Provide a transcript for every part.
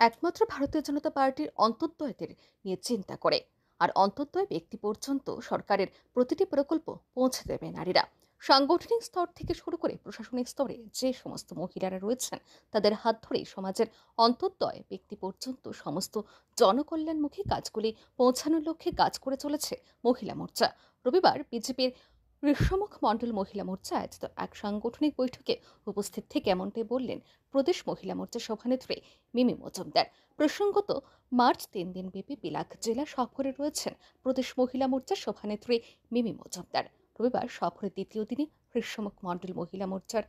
একমাত্র ভারতীয় জনতা পার্টির অন্তর্দ্বয়দের নিয়ে চিন্তা করে। আর অন্তর্দ্বয় ব্যক্তি পর্যন্ত সরকারের প্রতিটি প্রকল্প পৌঁছে দেবে নারীরা। সাংগঠনিক স্তর থেকে শুরু করে প্রশাসনিক স্তরে যে সমস্ত মহিলারা রয়েছেন, তাদের হাত ধরেই সমাজের অন্তর্দ্বয় ব্যক্তি পর্যন্ত সমস্ত জনকল্যাণমুখী কাজগুলি পৌঁছানোর লক্ষ্যে কাজ করে চলেছে মহিলা মোর্চা। রবিবার বিজেপির ঋষ্যমুখ মণ্ডল মহিলা মোর্চা আয়োজিত এক সাংগঠনিক বৈঠকে উপস্থিত থেকে এমনটাই বললেন প্রদেশ মহিলা মোর্চা সভানেত্রী মিমি মজুমদার। প্রসঙ্গত, মার্চ 3 দিন ব্যাপী বিলাক জেলা সফরে রয়েছেন প্রদেশ মহিলা মোর্চার সভানেত্রী মিমি মজুমদার। রবিবার সফরের দ্বিতীয় দিনে ঋষ্যমুখ মণ্ডল মহিলা মোর্চার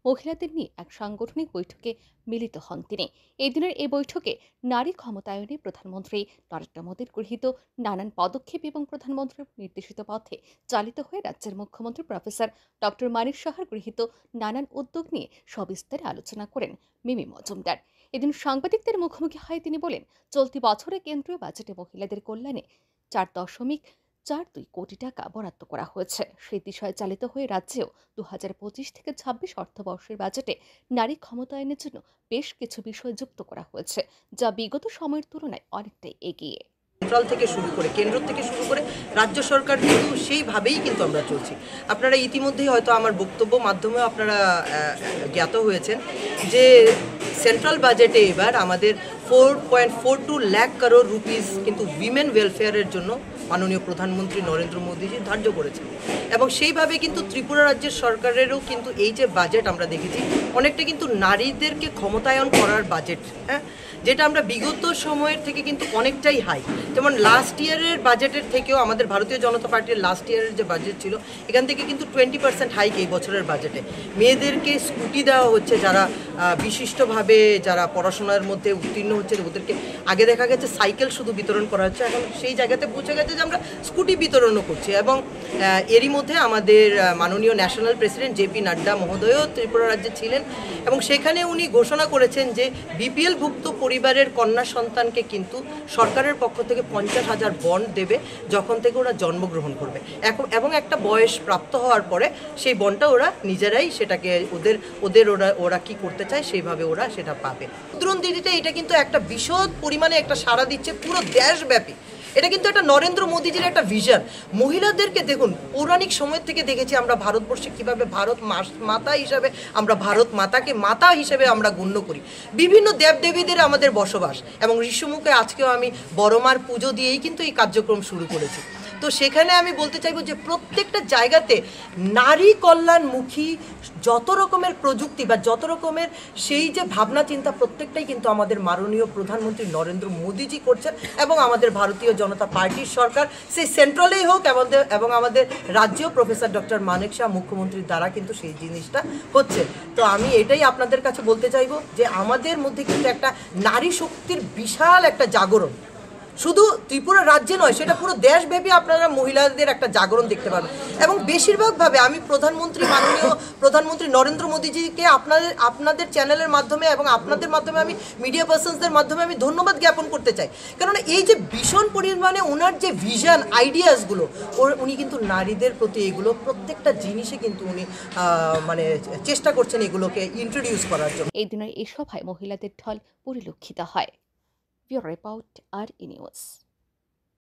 মহিলাদের নিয়ে এক সাংগঠনিক বৈঠকে মিলিত হন তিনি। এই দিনের এই বৈঠকে নারী ক্ষমতায়নে প্রধানমন্ত্রী নরেন্দ্র মোদীর গৃহীত নানান পদক্ষেপ এবং প্রধানমন্ত্রীর নির্দেশিত পথে চালিত হয়ে রাজ্যের মুখ্যমন্ত্রী প্রফেসর ডক্টর মানিক সাহার গৃহীত নানান উদ্যোগ নিয়ে সবিস্তারে আলোচনা করেন মিমি মজুমদার। এদিন সাংবাদিকদের মুখোমুখি হয়ে তিনি বলেন, চলতি বছরে কেন্দ্রীয় বাজেটে মহিলাদের কল্যাণে 4.42 কোটি টাকা বরাদ্দ করা হয়েছে। সেই দিশায় চালিত হয়ে রাজ্যেও 2025 থেকে 26 অর্থবর্ষের বাজেটে নারী ক্ষমতায়নের জন্য বেশ কিছু বিষয় যুক্ত করা হয়েছে, যা বিগত সময়ের তুলনায় অনেকটাই এগিয়ে। সেন্ট্রাল থেকে শুরু করে, কেন্দ্র থেকে শুরু করে রাজ্য সরকার কিন্তু সেইভাবেই কিন্তু আমরা চলছি। আপনারা ইতিমধ্যেই হয়তো আমার বক্তব্য মাধ্যমেও আপনারা জ্ঞাত হয়েছেন যে সেন্ট্রাল বাজেটে এবার আমাদের 4.42 লাখ করোড় রুপিস কিন্তু উইমেন ওয়েলফেয়ারের জন্য মাননীয় প্রধানমন্ত্রী নরেন্দ্র মোদীজি ধার্য করেছেন। এবং সেইভাবে কিন্তু ত্রিপুরা রাজ্যের সরকারেরও কিন্তু এই যে বাজেট আমরা দেখেছি, অনেকটা কিন্তু নারীদেরকে ক্ষমতায়ন করার বাজেট, হ্যাঁ, যেটা আমরা বিগত সময়ের থেকে কিন্তু অনেকটাই হাই। যেমন লাস্ট ইয়ারের বাজেটের থেকেও আমাদের ভারতীয় জনতা পার্টির লাস্ট ইয়ারের যে বাজেট ছিল, এখান থেকে কিন্তু 20% হাইক এই বছরের বাজেটে। মেয়েদেরকে স্কুটি দেওয়া হচ্ছে, যারা বিশিষ্টভাবে যারা পড়াশোনার মধ্যে উত্তীর্ণ হচ্ছে ওদেরকে আগে দেখা গেছে সাইকেল শুধু বিতরণ করা হচ্ছে, এখন সেই জায়গাতে পৌঁছে গেছে যে আমরা স্কুটি বিতরণও করছি। এবং এরই মধ্যে আমাদের মাননীয় ন্যাশনাল প্রেসিডেন্ট জেপি নাড্ডা মহোদয়ও ত্রিপুরা রাজ্যে ছিলেন এবং সেখানে উনি ঘোষণা করেছেন যে বিপিএলভুক্ত পরিবারের কন্যা সন্তানকে কিন্তু সরকারের পক্ষ থেকে 50,000 বন্ড দেবে যখন থেকে ওরা জন্মগ্রহণ করবে। এবং একটা বয়স প্রাপ্ত হওয়ার পরে সেই বন্ডটা ওরা নিজেরাই সেটাকে ওরা কি করতে চায় সেইভাবে ওরা সেটা পাবে। মুদ্রণ দিদিতে এটা কিন্তু একটা বিশদ পরিমাণে একটা সাড়া দিচ্ছে পুরো দেশব্যাপী। এটা কিন্তু একটা নরেন্দ্র মোদীজির একটা ভিশন। মহিলাদেরকে দেখুন, পৌরাণিক সময় থেকে দেখেছি আমরা ভারতবর্ষে কীভাবে ভারত মাতা হিসাবে আমরা ভারত মাতাকে মাতা হিসেবে আমরা গণ্য করি। বিভিন্ন দেবদেবীদের আমাদের বসবাস এবং ঋষ্যমুখে আজকেও আমি বড়মার পুজো দিয়েই কিন্তু এই কার্যক্রম শুরু করেছি। তো সেখানে আমি বলতে চাইবো যে প্রত্যেকটা জায়গাতে নারী কল্যাণমুখী যত রকমের প্রযুক্তি বা যত রকমের সেই যে ভাবনা চিন্তা প্রত্যেকটাই কিন্তু আমাদের মাননীয় প্রধানমন্ত্রী নরেন্দ্র মোদীজি করছেন এবং আমাদের ভারতীয় জনতা পার্টির সরকার, সেই সেন্ট্রালেই হোক এবং আমাদের রাজ্য প্রফেসর ডক্টর মানিক শাহ মুখ্যমন্ত্রীর দ্বারা কিন্তু সেই জিনিসটা হচ্ছে। তো আমি এটাই আপনাদের কাছে বলতে চাইবো যে আমাদের মধ্যে কিন্তু একটা নারী শক্তির বিশাল একটা জাগরণ, শুধু ত্রিপুরা রাজ্যে নয়, সেটা পুরো দেশব্যাপী আপনারা মহিলাদের একটা জাগরণ দেখতে পাবেন। এবং বেশিরভাগভাবে আমি মাননীয় প্রধানমন্ত্রী নরেন্দ্র মোদীজিকে আপনাদের চ্যানেলের মাধ্যমে এবং আপনাদের মাধ্যমে আমি মিডিয়া পার্সনসদের মাধ্যমে আমি ধন্যবাদ জ্ঞাপন করতে চাই। কেননা এই যে ভীষণ পরিমাণে ওনার যে ভিশন আইডিয়াসগুলো, উনি কিন্তু নারীদের প্রতি এগুলো প্রত্যেকটা জিনিসে কিন্তু উনি মানে চেষ্টা করছেন এগুলোকে ইন্ট্রোডিউস করার জন্য। এই দিনের এই সভায় মহিলাদের ঢল পরিলক্ষিত হয়। Your report are in news.